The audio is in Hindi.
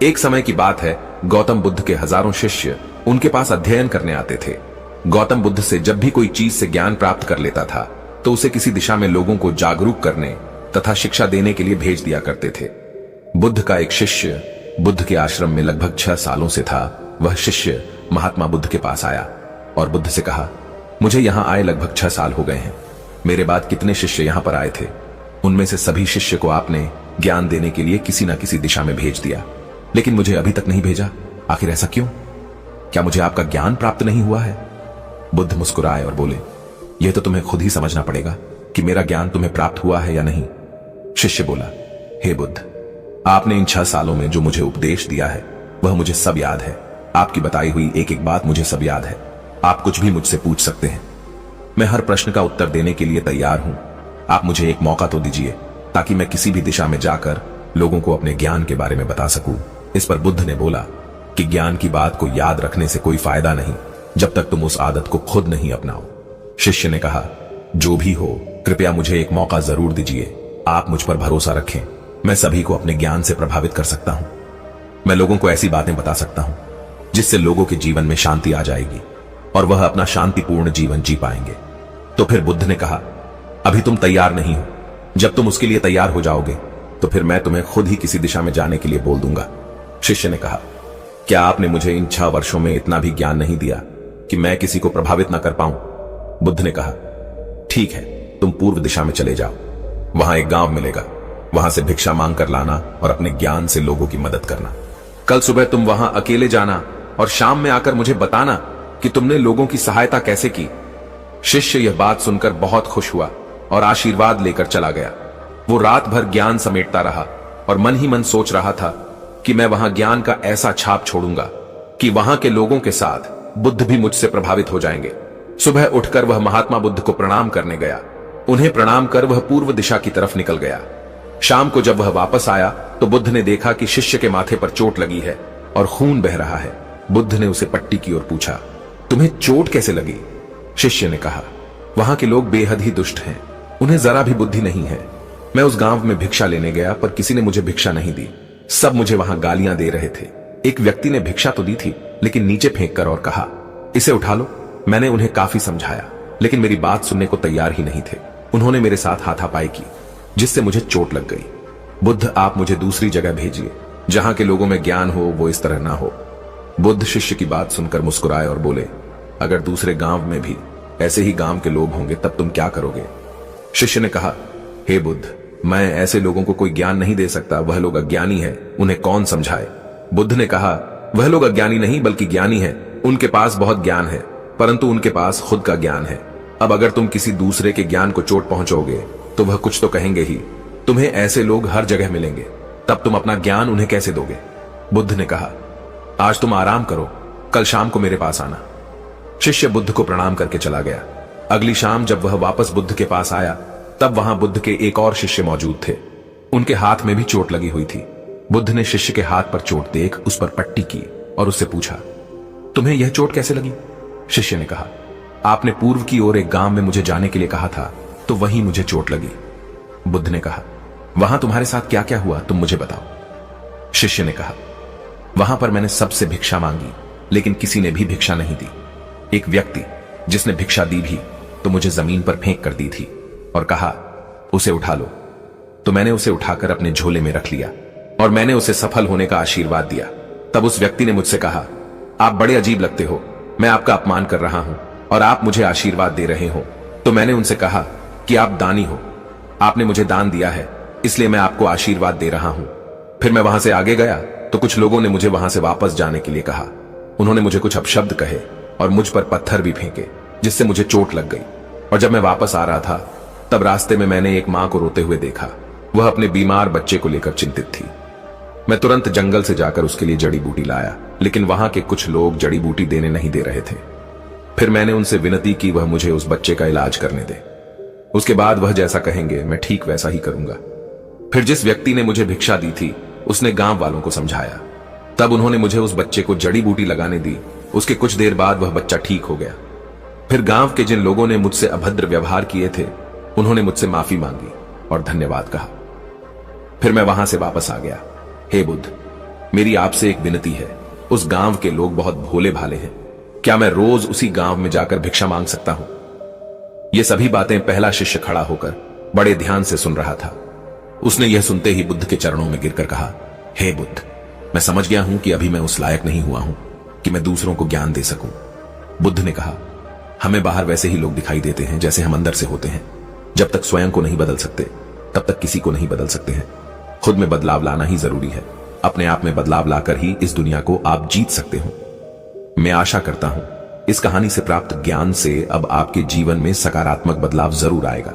एक समय की बात है, गौतम बुद्ध के हजारों शिष्य उनके पास अध्ययन करने आते थे। गौतम बुद्ध से जब भी कोई चीज से ज्ञान प्राप्त कर लेता था तो उसे किसी दिशा में लोगों को जागरूक करने तथा शिक्षा देने के लिए भेज दिया करते थे। बुद्ध का एक शिष्य बुद्ध के आश्रम में लगभग 6 सालों से था। वह शिष्य महात्मा बुद्ध के पास आया और बुद्ध से कहा, मुझे यहां आए लगभग 6 साल हो गए हैं। मेरे बाद कितने शिष्य यहां पर आए थे, उनमें से सभी शिष्य को आपने ज्ञान देने के लिए किसी न किसी दिशा में भेज दिया, लेकिन मुझे अभी तक नहीं भेजा। आखिर ऐसा क्यों? क्या मुझे आपका ज्ञान प्राप्त नहीं हुआ है? बुद्ध मुस्कुराए और बोले, यह तो तुम्हें खुद ही समझना पड़ेगा कि मेरा ज्ञान तुम्हें प्राप्त हुआ है या नहीं। शिष्य बोला, हे बुद्ध, आपने इन 6 सालों में जो मुझे उपदेश दिया है वह मुझे सब याद है। आपकी बताई हुई एक एक बात मुझे सब याद है। आप कुछ भी मुझसे पूछ सकते हैं, मैं हर प्रश्न का उत्तर देने के लिए तैयार हूं। आप मुझे एक मौका तो दीजिए ताकि मैं किसी भी दिशा में जाकर लोगों को अपने ज्ञान के बारे में बता सकूं। इस पर बुद्ध ने बोला कि ज्ञान की बात को याद रखने से कोई फायदा नहीं जब तक तुम उस आदत को खुद नहीं अपनाओ। शिष्य ने कहा, जो भी हो, कृपया मुझे एक मौका जरूर दीजिए। आप मुझ पर भरोसा रखें, मैं सभी को अपने ज्ञान से प्रभावित कर सकता हूं। मैं लोगों को ऐसी बातें बता सकता हूं जिससे लोगों के जीवन में शांति आ जाएगी और वह अपना शांतिपूर्ण जीवन जी पाएंगे। तो फिर बुद्ध ने कहा, अभी तुम तैयार नहीं हो। जब तुम उसके लिए तैयार हो जाओगे तो फिर मैं तुम्हें खुद ही किसी दिशा में जाने के लिए बोल दूंगा। शिष्य ने कहा, क्या आपने मुझे इन 6 वर्षों में इतना भी ज्ञान नहीं दिया कि मैं किसी को प्रभावित ना कर पाऊं? बुद्ध ने कहा, ठीक है, तुम पूर्व दिशा में चले जाओ। वहां एक गांव मिलेगा, वहां से भिक्षा मांग कर लाना और अपने ज्ञान से लोगों की मदद करना। कल सुबह तुम वहां अकेले जाना और शाम में आकर मुझे बताना कि तुमने लोगों की सहायता कैसे की। शिष्य यह बात सुनकर बहुत खुश हुआ और आशीर्वाद लेकर चला गया। वो रात भर ज्ञान समेटता रहा और मन ही मन सोच रहा था कि मैं वहां ज्ञान का ऐसा छाप छोड़ूंगा कि वहां के लोगों के साथ बुद्ध भी मुझसे प्रभावित हो जाएंगे। सुबह उठकर वह महात्मा बुद्ध को प्रणाम करने गया। उन्हें प्रणाम कर वह पूर्व दिशा की तरफ निकल गया। शाम को जब वह वापस आया तो बुद्ध ने देखा कि शिष्य के माथे पर चोट लगी है और खून बह रहा है। बुद्ध ने उसे पट्टी की और पूछा, तुम्हें चोट कैसे लगी? शिष्य ने कहा, वहां के लोग बेहद ही दुष्ट हैं, उन्हें जरा भी बुद्धि नहीं है। मैं उस गांव में भिक्षा लेने गया पर किसी ने मुझे भिक्षा नहीं दी। सब मुझे वहां गालियां दे रहे थे। एक व्यक्ति ने भिक्षा तो दी थी लेकिन नीचे फेंक कर और कहा, इसे उठा लो। मैंने उन्हें काफी समझाया लेकिन मेरी बात सुनने को तैयार ही नहीं थे। उन्होंने मेरे साथ हाथापाई की जिससे मुझे चोट लग गई। बुद्ध, आप मुझे दूसरी जगह भेजिए जहां के लोगों में ज्ञान हो, वो इस तरह ना हो। बुद्ध शिष्य की बात सुनकर मुस्कुराए और बोले, अगर दूसरे गांव में भी ऐसे ही गांव के लोग होंगे तब तुम क्या करोगे? शिष्य ने कहा, हे बुद्ध, मैं ऐसे लोगों को कोई ज्ञान नहीं दे सकता। वह लोग अज्ञानी है, उन्हें कौन समझाए? बुद्ध ने कहा, वह लोग अज्ञानी नहीं बल्कि ज्ञानी है। उनके पास बहुत ज्ञान है परंतु उनके पास खुद का ज्ञान है। अब अगर तुम किसी दूसरे के ज्ञान को चोट पहुंचोगे तो वह कुछ तो कहेंगे ही। तुम्हें ऐसे लोग हर जगह मिलेंगे, तब तुम अपना ज्ञान उन्हें कैसे दोगे? बुद्ध ने कहा, आज तुम आराम करो, कल शाम को मेरे पास आना। शिष्य बुद्ध को प्रणाम करके चला गया। अगली शाम जब वह वापस बुद्ध के पास आया तब वहां बुद्ध के एक और शिष्य मौजूद थे। उनके हाथ में भी चोट लगी हुई थी। बुद्ध ने शिष्य के हाथ पर चोट देख उस पर पट्टी की और उससे पूछा, तुम्हें यह चोट कैसे लगी? शिष्य ने कहा, आपने पूर्व की ओर एक गांव में मुझे जाने के लिए कहा था तो वहीं मुझे चोट लगी। बुद्ध ने कहा, वहां तुम्हारे साथ क्या क्या हुआ, तुम मुझे बताओ। शिष्य ने कहा, वहां पर मैंने सबसे भिक्षा मांगी लेकिन किसी ने भी भिक्षा नहीं दी। एक व्यक्ति जिसने भिक्षा दी भी तो मुझे जमीन पर फेंक कर दी थी और कहा, उसे उठा लो। तो मैंने उसे उठाकर अपने झोले में रख लिया और मैंने उसे सफल होने का आशीर्वाद दिया। तब उस व्यक्ति ने मुझसे कहा, आप बड़े अजीब लगते हो, मैं आपका अपमान कर रहा हूं और आप मुझे आशीर्वाद दे रहे हो। तो मैंने उनसे कहा कि आप दानी हो, आपने मुझे दान दिया है इसलिए मैं आपको आशीर्वाद दे रहा हूं। फिर मैं वहां से आगे गया तो कुछ लोगों ने मुझे वहां से वापस जाने के लिए कहा। उन्होंने मुझे कुछ अपशब्द कहे और मुझ पर पत्थर भी फेंके जिससे मुझे चोट लग गई। और जब मैं वापस आ रहा था तब रास्ते में मैंने एक मां को रोते हुए देखा। वह अपने बीमार बच्चे को लेकर चिंतित थी। मैं तुरंत जंगल से जाकर उसके लिए जड़ी बूटी लाया लेकिन वहां के कुछ लोग जड़ी बूटी देने नहीं दे रहे थे। फिर मैंने उनसे विनती की वह मुझे उस बच्चे का इलाज करने दे। उसके बाद वह जैसा कहेंगे मैं ठीक वैसा ही करूंगा। फिर जिस व्यक्ति ने मुझे भिक्षा दी थी उसने गांव वालों को समझाया। तब उन्होंने मुझे उस बच्चे को जड़ी बूटी लगाने दी। उसके कुछ देर बाद वह बच्चा ठीक हो गया। फिर गांव के जिन लोगों ने मुझसे अभद्र व्यवहार किए थे उन्होंने मुझसे माफी मांगी और धन्यवाद कहा। फिर मैं वहां से वापस आ गया। हे बुद्ध, मेरी आपसे एक विनती है, उस गांव के लोग बहुत भोले भाले हैं, क्या मैं रोज उसी गांव में जाकर भिक्षा मांग सकता हूं? ये सभी बातें पहला शिष्य खड़ा होकर बड़े ध्यान से सुन रहा था। उसने यह सुनते ही बुद्ध के चरणों में गिरकर कहा, हे बुद्ध, मैं समझ गया हूं कि अभी मैं उस लायक नहीं हुआ हूं कि मैं दूसरों को ज्ञान दे सकूं। बुद्ध ने कहा, हमें बाहर वैसे ही लोग दिखाई देते हैं जैसे हम अंदर से होते हैं। जब तक स्वयं को नहीं बदल सकते तब तक किसी को नहीं बदल सकते हैं। खुद में बदलाव लाना ही जरूरी है। अपने आप में बदलाव लाकर ही इस दुनिया को आप जीत सकते हो। मैं आशा करता हूं इस कहानी से प्राप्त ज्ञान से अब आपके जीवन में सकारात्मक बदलाव जरूर आएगा।